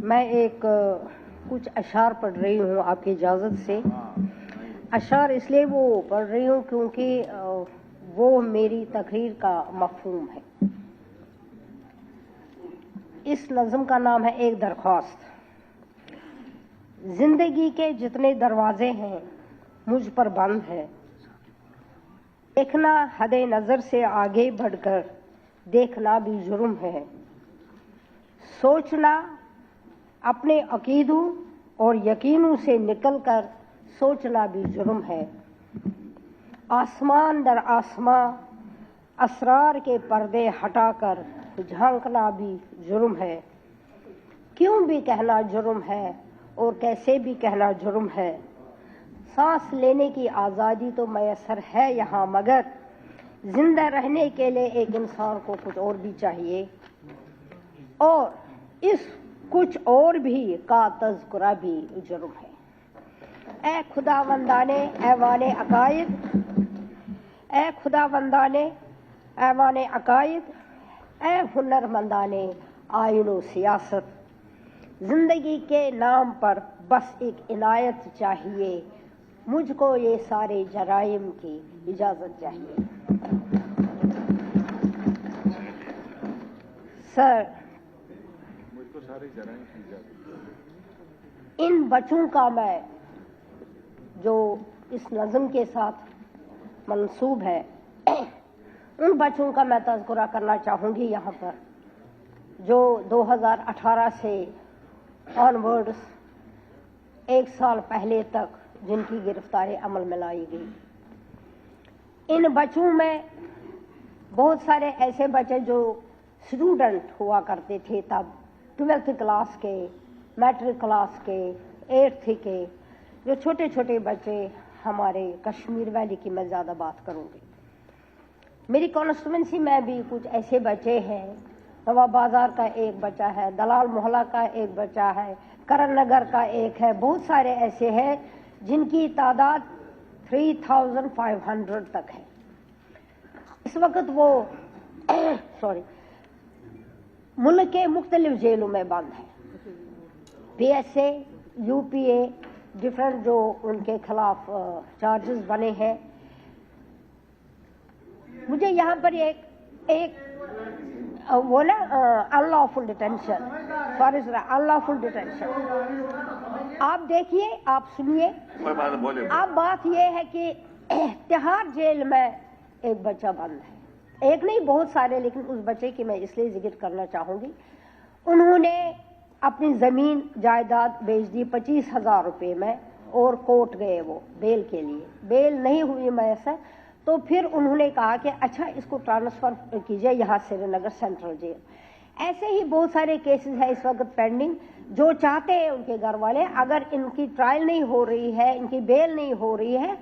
میں ایک کچھ اشعار پڑھ رہی ہوں آپ کی اجازت سے. اشعار اس لیے وہ پڑھ رہی ہوں کیونکہ وہ میری تقریر کا مفہوم ہے. اس نظم کا نام ہے ایک درخواست. زندگی کے جتنے دروازے ہیں مجھ پر بند ہے. دیکھنا حد نظر سے آگے بڑھ کر دیکھنا بھی جرم ہے. سوچنا اپنے عقیدوں اور یقینوں سے نکل کر سوچنا بھی جرم ہے. آسمان در آسمان اسرار کے پردے ہٹا کر جھانکنا بھی جرم ہے. کیوں بھی کہنا جرم ہے اور کیسے بھی کہنا جرم ہے. سانس لینے کی آزادی تو میسر ہے یہاں، مگر زندہ رہنے کے لیے ایک انسان کو کچھ اور بھی چاہیے، اور اس کچھ اور بھی کا تذکرہ بھی جرم ہے. اے خداوندانے ایوان عقائد، اے خداوندانے ایوان عقائد، اے ہنرمندانے آئین و سیاست، زندگی کے نام پر بس ایک عنایت چاہیے. مجھ کو یہ سارے جرائم کی اجازت چاہیے. سر، مجھ کو سارے جرائم کی اجازت. ان بچوں کا میں جو اس نظم کے ساتھ منسوب ہے، ان بچوں کا میں تذکرہ کرنا چاہوں گی یہاں پر، جو 2018 سے آنورڈس ایک سال پہلے تک جن کی گرفتاری عمل میں لائی گئی. ان بچوں میں بہت سارے ایسے بچے جو اسٹوڈنٹ ہوا کرتے تھے تب، 12th کلاس کے، میٹرک کلاس کے، 8th کے، جو چھوٹے چھوٹے بچے ہمارے کشمیر ویلی کی میں زیادہ بات کروں گی. میری کانسٹیٹوئنسی میں بھی کچھ ایسے بچے ہیں. نواب بازار کا ایک بچہ ہے، دلال محلہ کا ایک بچہ ہے، کرن نگر کا ایک ہے. بہت سارے ایسے ہیں جن کی تعداد 3500 تک ہے. اس وقت وہ ملک کے مختلف جیلوں میں بند ہیں. P S A, U P a, different جو ان کے خلاف چارجز بنے ہیں. مجھے یہاں پر ایک وہ نا انلافل ڈیٹینشن، سوری سر، انلافل ڈیٹینشن. آپ دیکھیے، آپ سنیے. اب بات یہ ہے کہ تہاڑ جیل میں ایک بچہ بند ہے. ایک نہیں، بہت سارے، لیکن اس بچے کی میں اس لیے ذکر کرنا چاہوں گی. انہوں نے اپنی زمین جائیداد بیچ دی 25,000 روپے میں، اور کورٹ گئے وہ بیل کے لیے. بیل نہیں ہوئی میسر، تو پھر انہوں نے کہا کہ اچھا اس کو ٹرانسفر کیجئے یہاں سری نگر سینٹرل جیل. ایسے ہی بہت سارے کیسز ہیں اس وقت پینڈنگ، جو چاہتے ہیں ان کے گھر والے اگر ان کی ٹرائل نہیں ہو رہی ہے، ان کی بیل نہیں ہو رہی ہے،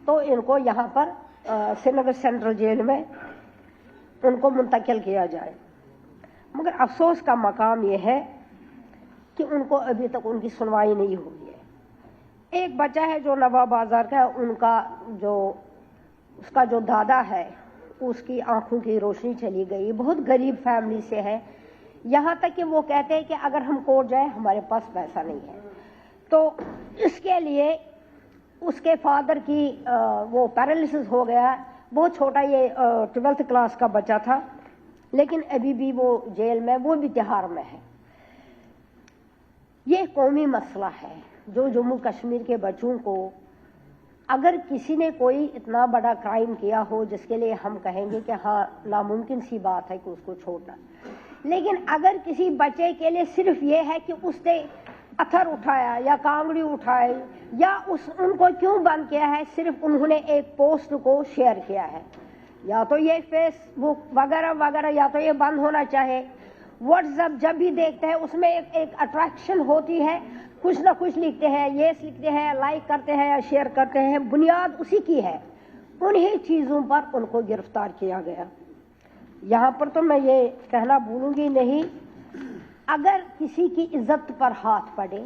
تو ان کو یہاں پر سری نگر سینٹرل جیل میں ان کو منتقل کیا جائے. مگر افسوس کا مقام یہ ہے کہ ان کو ابھی تک ان کی سنوائی نہیں ہوئی ہے. ایک بچہ ہے جو نواب بازار کا ہے، اس کا جو دادا ہے اس کی آنکھوں کی روشنی چلی گئی. بہت غریب فیملی سے ہے، یہاں تک کہ وہ کہتے ہیں کہ اگر ہم کورٹ جائیں ہمارے پاس پیسہ نہیں ہے. تو اس کے لیے اس کے فادر کی وہ پیرالسس ہو گیا. بہت چھوٹا، یہ 12th کلاس کا بچہ تھا، لیکن ابھی بھی وہ جیل میں، وہ بھی تہاڑ میں ہے. یہ قومی مسئلہ ہے جو جموں کشمیر کے بچوں کو، اگر کسی نے کوئی اتنا بڑا کرائم کیا ہو جس کے لیے ہم کہیں گے کہ ہاں ناممکن سی بات ہے کہ اس کو چھوڑنا، لیکن اگر کسی بچے کے لیے صرف یہ ہے کہ اس نے اتھر اٹھایا یا کانگڑی اٹھائی یا ان کو کیوں بند کیا ہے، صرف انہوں نے ایک پوسٹ کو شیئر کیا ہے، یا تو یہ فیس بک وغیرہ وغیرہ یا تو یہ بند ہونا چاہے. واٹس ایپ جب بھی دیکھتے ہیں اس میں ایک اٹریکشن ہوتی ہے، کچھ نہ کچھ لکھتے ہیں، یہ لکھتے ہیں، لائک کرتے ہیں یا شیئر کرتے ہیں، بنیاد اسی کی ہے. انہی چیزوں پر ان کو گرفتار کیا گیا. یہاں پر تو میں یہ کہنا بھولوں گی نہیں، اگر کسی کی عزت پر ہاتھ پڑے،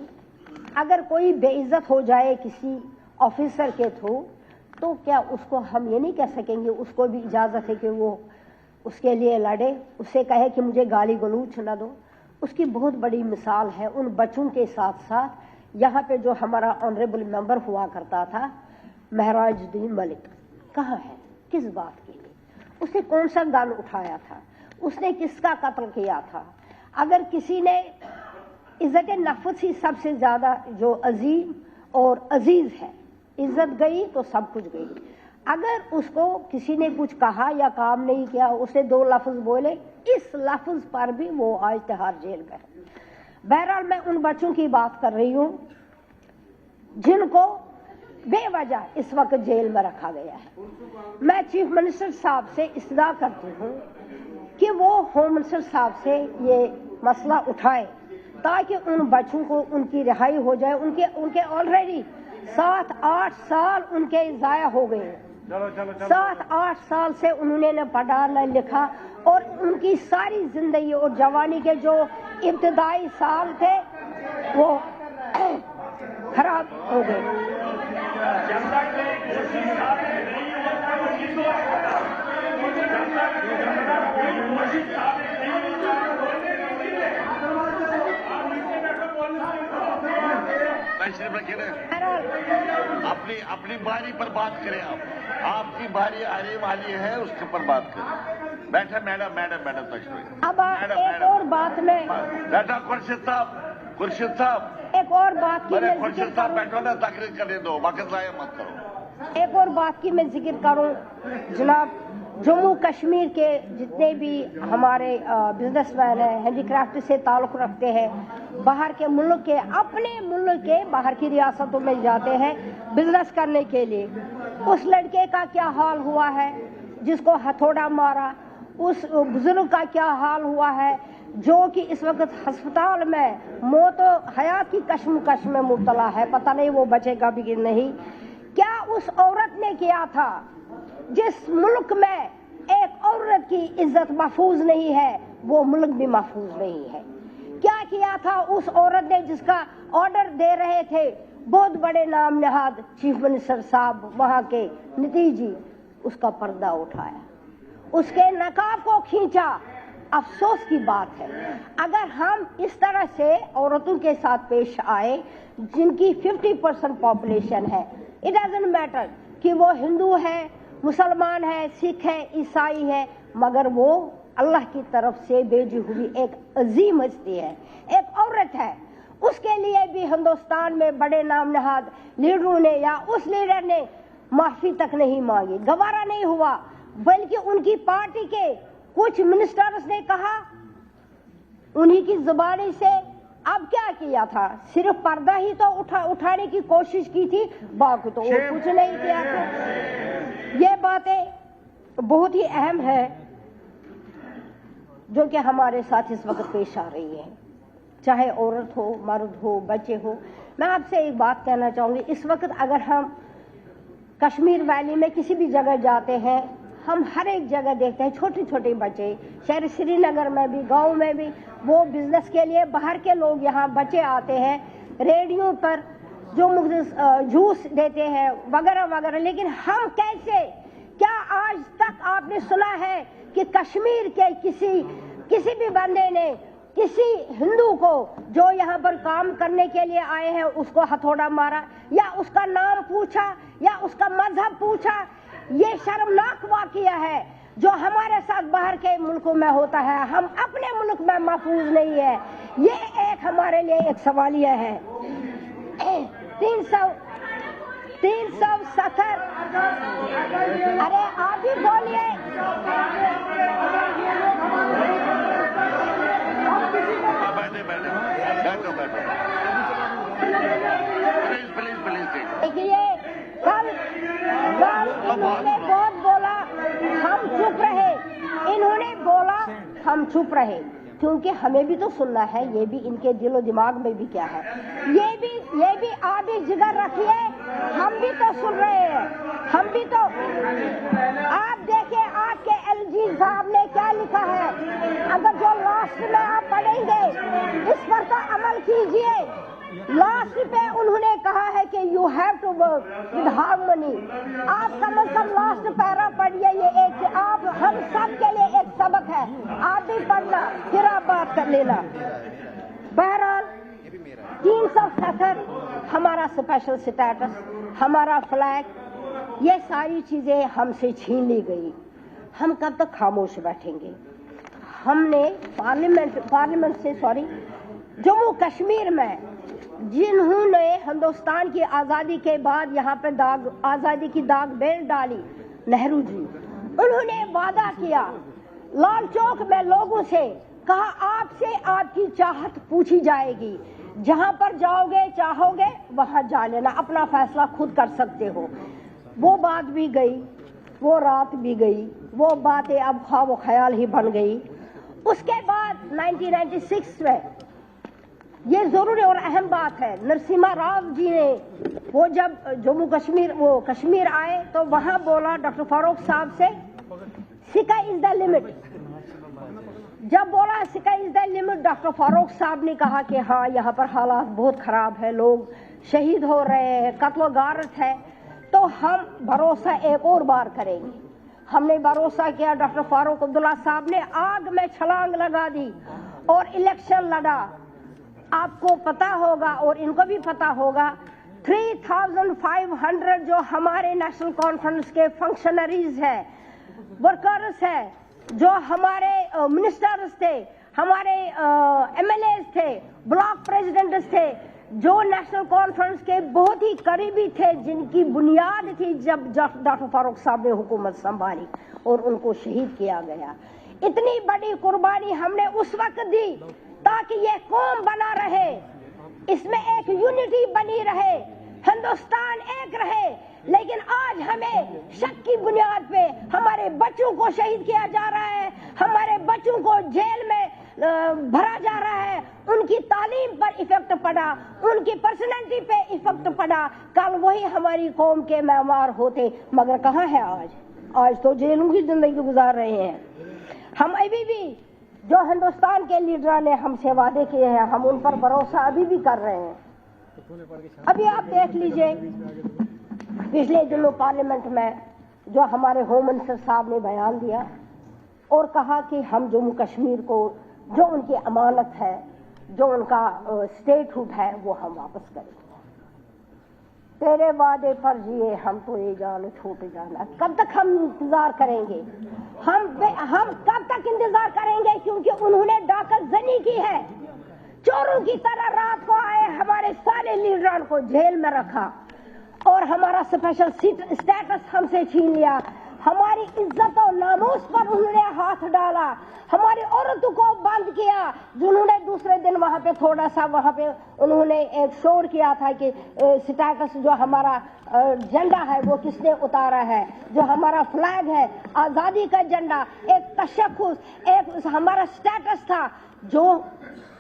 اگر کوئی بے عزت ہو جائے کسی آفیسر کے تھرو، تو کیا اس کو ہم یہ نہیں کہہ سکیں گے اس کو بھی اجازت ہے کہ وہ اس کے لیے لڑے، اس سے کہے کہ مجھے گالی گلوچ نہ دو؟ اس کی بہت بڑی مثال ہے ان بچوں کے ساتھ ساتھ یہاں پہ جو ہمارا آنریبل ممبر ہوا کرتا تھا مہراج الدین ملک، کہاں ہے، کس بات کے لیے، اس نے کون سا گن اٹھایا تھا، اس نے کس کا قتل کیا تھا؟ اگر کسی نے عزت نفس ہی سب سے زیادہ جو عظیم اور عزیز ہے، عزت گئی تو سب کچھ گئی۔ اگر اس کو کسی نے کچھ کہا یا کام نہیں کیا، اسے 2 لفظ بولے، اس لفظ پر بھی وہ آج تہاڑ جیل میں ہے۔ بہرحال میں ان بچوں کی بات کر رہی ہوں جن کو بے وجہ اس وقت جیل میں رکھا گیا ہے۔ میں چیف منسٹر صاحب سے استدعا کرتی ہوں کہ وہ ہوم منسٹر صاحب سے یہ مسئلہ اٹھائے تاکہ ان بچوں کو ان کی رہائی ہو جائے۔ ان کے آلریڈی 7-8 سال ان کے ضائع ہو گئے، 7-8 سال سے انہوں نے نہ پڑھا نہ لکھا، اور ان کی ساری زندگی اور جوانی کے جو ابتدائی سال تھے وہ خراب ہو گئے۔ اپنی باری پر بات کریں، آپ کی باری آنے والی ہے، اس کے پر بات کریں۔ بیٹھا میڈم تشریف۔ اب ایک اور بات میں بیٹھا خورشید صاحب ایک اور بات کی میں خورشید صاحب بیٹھو نا، تقریر کرنے دو، وقت ضائع مت کرو۔ ایک اور بات کی میں ذکر کروں، جناب جموں کشمیر کے جتنے بھی ہمارے بزنس مین ہیں، ہینڈی کرافٹ سے تعلق رکھتے ہیں، باہر کے ملک کے، اپنے ملک کے باہر کی ریاستوں میں جاتے ہیں بزنس کرنے کے لیے، اس لڑکے کا کیا حال ہوا ہے جس کو ہتھوڑا مارا، اس بزرگ کا کیا حال ہوا ہے جو کہ اس وقت ہسپتال میں موت و حیات کی کشمکش میں مبتلا ہے، پتہ نہیں وہ بچے گا بھی کہ نہیں۔ کیا اس عورت نے کیا تھا جس ملک میں ایک عورت کی عزت محفوظ نہیں ہے، وہ ملک بھی محفوظ نہیں ہے؟ کیا تھا اس عورت نے جس کا آرڈر دے رہے تھے بہت بڑے نام نہاد چیف منسٹر صاحب وہاں کے نتیش جی، اس کا پردہ اٹھایا، اس کے نقاب کو کھینچا۔ افسوس کی بات ہے اگر ہم اس طرح سے عورتوں کے ساتھ پیش آئے جن کی 50% پاپولیشن ہے، اٹ ڈزنٹ میٹر کہ وہ ہندو ہے، مسلمان ہے، سکھ ہے، عیسائی ہے، مگر وہ اللہ کی طرف سے بھیجی ہوئی ایک عظیم ہستی ہے، ایک عورت ہے۔ اس کے لیے بھی ہندوستان میں بڑے نام نہاد لیڈروں نے یا اس لیڈر نے معافی تک نہیں مانگی، گوارا نہیں ہوا، بلکہ ان کی پارٹی کے کچھ منسٹرز نے کہا انہی کی زبانی سے، اب کیا کیا تھا؟ صرف پردہ ہی تو اٹھانے کی کوشش کی تھی، باقی تو کچھ نہیں کیا تھا۔ یہ باتیں بہت ہی اہم ہے جو کہ ہمارے ساتھ اس وقت پیش آ رہی ہے، چاہے عورت ہو، مرد ہو، بچے ہو۔ میں آپ سے ایک بات کہنا چاہوں گی، اس وقت اگر ہم کشمیر ویلی میں کسی بھی جگہ جاتے ہیں، ہم ہر ایک جگہ دیکھتے ہیں چھوٹے چھوٹے بچے، شہر سری نگر میں بھی، گاؤں میں بھی، وہ بزنس کے لیے باہر کے لوگ یہاں بچے آتے ہیں، ریڈیو پر جو جوس دیتے ہیں وغیرہ وغیرہ۔ لیکن ہم کیسے، کیا آج تک آپ نے سنا ہے کہ کشمیر کے کسی بھی بندے نے کسی ہندو کو جو یہاں پر کام کرنے کے لیے آئے ہیں اس کو ہتھوڑا مارا، یا اس کا نام پوچھا، یا اس کا مذہب پوچھا؟ یہ شرمناک واقعہ ہے جو ہمارے ساتھ باہر کے ملکوں میں ہوتا ہے، ہم اپنے ملک میں محفوظ نہیں ہے۔ یہ ایک ہمارے لیے ایک سوالیہ ہے۔ 370 ارے آپ بھی بولیے۔ دیکھیے کل انہوں نے بہت بولا، ہم چپ رہے، انہوں نے بولا ہم چپ رہے، کیونکہ ہمیں بھی تو سننا ہے، یہ بھی ان کے دل و دماغ میں بھی کیا ہے، یہ بھی آدھی جگر رکھیے، ہم بھی تو سن رہے ہیں، ہم بھی تو۔ آپ دیکھیں آپ کے ایل جی صاحب نے کیا لکھا ہے، اگر جو لاسٹ میں آپ پڑھیں گے اس پر تو عمل کیجئے۔ لاسٹ پہ انہوں نے کہا ہے کہ you have to work with harmony. آپ کم از کم لاسٹ پیرا پڑھیے, یہ ایک آپ ہم سب کے لیے ایک سبق ہے, آپ بھی پڑھنا پھر آپ بات کر لینا. بہرحال 370 ہمارا اسپیشل سٹیٹس, ہمارا فلیگ, یہ ساری چیزیں ہم سے چھین لی گئی. ہم کب تک خاموش بیٹھیں گے؟ ہم نے پارلیمنٹ سے جموں کشمیر میں جنہوں نے ہندوستان کی آزادی کے بعد یہاں پہ آزادی کی داغ بیل ڈالی, نہرو جی, انہوں نے وعدہ کیا, لال چوک میں لوگوں سے کہا آپ سے آپ کی چاہت پوچھی جائے گی, جہاں پر جاؤ گے چاہو گے وہاں جا لینا, اپنا فیصلہ خود کر سکتے ہو. وہ بات بھی گئی, وہ رات بھی گئی, وہ باتیں اب خواب و خیال ہی بن گئی. اس کے بعد 1996 میں یہ ضروری اور اہم بات ہے, نرسمہا راؤ جی نے وہ جب جموں کشمیر وہ کشمیر آئے تو وہاں بولا ڈاکٹر فاروق صاحب سے اسکائی از دا لمٹ. جب بولا sky is the limit, doctor Farooq صاحب نے کہا کہ ہاں یہاں پر حالات بہت خراب ہے, لوگ شہید ہو رہے ہیں, قتل و غارت ہے, تو ہم بھروسہ ایک اور بار کریں گے. ہم نے بھروسہ کیا, ڈاکٹر فاروق عبداللہ صاحب نے آگ میں چھلانگ لگا دی اور الیکشن لڑا. آپ کو پتا ہوگا اور ان کو بھی پتا ہوگا 3500 جو ہمارے نیشنل کانفرنس کے فنکشنریز ہیں, ورکرز ہیں, جو ہمارے منسٹرز تھے, ہمارے ایم ایل ایز تھے, بلاک پریزیڈنٹس تھے, جو نیشنل کانفرنس کے بہت ہی قریبی تھے, جن کی بنیاد تھی جب ڈاکٹر فاروق صاحب نے حکومت سنبھالی اور ان کو شہید کیا گیا. اتنی بڑی قربانی ہم نے اس وقت دی تاکہ یہ قوم بنا رہے, اس میں ایک یونٹی بنی رہے, ہندوستان ایک رہے. لیکن آج ہمیں شک کی بنیاد پہ ہمارے بچوں کو شہید کیا جا رہا ہے, ہمارے بچوں کو جیل میں بھرا جا رہا ہے, ان کی تعلیم پر ایفیکٹ پڑا, ان کی پرسنالٹی پہ ایفیکٹ پڑا. کل وہی ہماری قوم کے معمار ہوتے, مگر کہاں ہے آج؟ آج تو جیلوں کی زندگی گزار رہے ہیں. ہم ابھی بھی جو ہندوستان کے لیڈروں نے ہم سے وعدے کیے ہیں, ہم ان پر بھروسہ ابھی بھی کر رہے ہیں. ابھی آپ دیکھ لیجئے پچھلے دنوں پارلیمنٹ میں جو ہمارے ہوم منسٹر صاحب نے بیان دیا اور کہا کہ ہم جموں کشمیر کو جو ان کی امانت ہے, جو ان کا اسٹیٹ ہوڈ ہے, وہ ہم واپس کریں گے. تیرے وعدے پر جیے ہم تو یہ جان چھوٹ جانا. کب تک ہم انتظار کریں گے؟ ہم کب تک انتظار کریں گے؟ کیونکہ انہوں نے ڈاکہ زنی کی ہے, چوروں کی طرح رات کو آئے, ہمارے سارے لیڈران کو جیل میں رکھا اور ہمارا اسپیشل اسٹیٹس ہم سے چھین لیا. ہماری عزت و ناموس پر انہوں نے ہاتھ ڈالا, ہماری عورتوں کو بند کیا. جنہوں نے دوسرے دن وہاں پہ تھوڑا سا وہاں پہ انہوں نے ایک شور کیا تھا کہ اسٹیٹس جو ہمارا جھنڈا ہے وہ کس نے اتارا ہے, جو ہمارا فلیگ ہے آزادی کا جھنڈا, ایک تشخص, ایک ہمارا اسٹیٹس تھا جو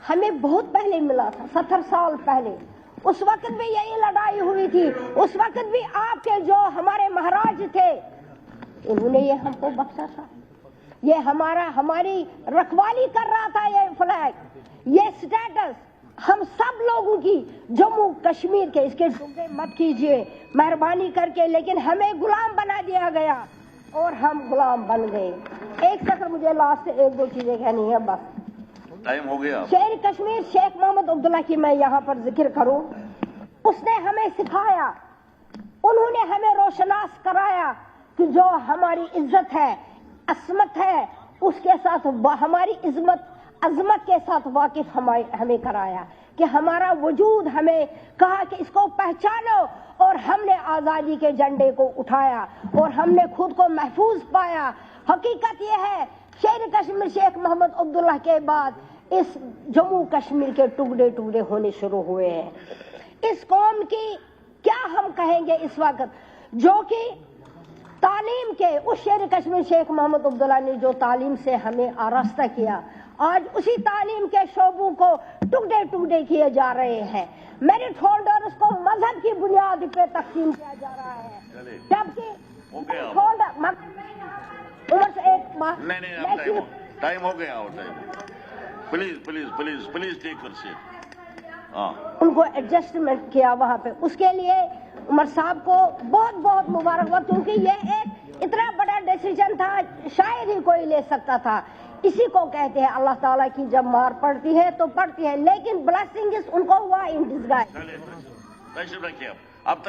ہمیں بہت پہلے ملا تھا, 70 سال پہلے. اس وقت بھی یہی لڑائی ہوئی تھی, اس وقت بھی آپ کے جو ہمارے مہاراج تھے انہوں نے یہ ہم کو بخشا تھا. یہ ہماری رکھوالی کر رہا تھا. یہ فلیگ, یہ اسٹیٹس ہم سب لوگوں کی جموں کشمیر کے, اس کے ٹکڑے مت کیجیے مہربانی کر کے, لیکن ہمیں غلام بنا دیا گیا اور ہم غلام بن گئے. ایک سیکنڈ, مجھے لاسٹ 1-2 چیزیں کہنی ہے بس. ٹائم ہو گیا. شیر کشمیر شیخ محمد عبداللہ کی میں یہاں پر ذکر کروں. اس نے ہمیں سکھایا, انہوں نے ہمیں روشناس کرایا کہ جو ہماری عزت ہے, عصمت ہے, اس کے ساتھ ہماری عظمت کے ساتھ واقف ہمیں کرایا کہ ہمارا وجود, ہمیں کہا کہ اس کو پہچانو, اور ہم نے آزادی کے جھنڈے کو اٹھایا اور ہم نے خود کو محفوظ پایا. حقیقت یہ ہے شیر کشمیر شیخ محمد عبداللہ کے بعد اس جموں کشمیر کے ٹکڑے ٹکڑے ہونے شروع ہوئے ہیں. اس قوم کی کیا ہم کہیں گے اس وقت جو کہ تعلیم کے, اس شیر کشمیر شیخ محمد عبداللہ نے جو تعلیم سے ہمیں آراستہ کیا, آج اسی تعلیم کے شعبوں کو ٹکڑے ٹکڑے کیے جا رہے ہیں. میرٹ ہولڈرز کو مذہب کی بنیاد پہ تقسیم کیا جا رہا ہے, جبکہ عمر سے ایک بات, نہیں, ٹائم ہو گیا. Please take your seat. ان کو ایڈجسٹمنٹ کیا وہاں پہ. اس کے لیے عمر صاحب کو بہت بہت مبارکباد، کیونکہ یہ ایک اتنا بڑا ڈیسیجن تھا شاید ہی کوئی لے سکتا تھا. اسی کو کہتے ہیں اللہ تعالیٰ کی جب مار پڑتی ہے تو پڑتی ہے، لیکن بلیسنگ ان کو ہوا ان ڈسگائز. تشریف رکھیے اب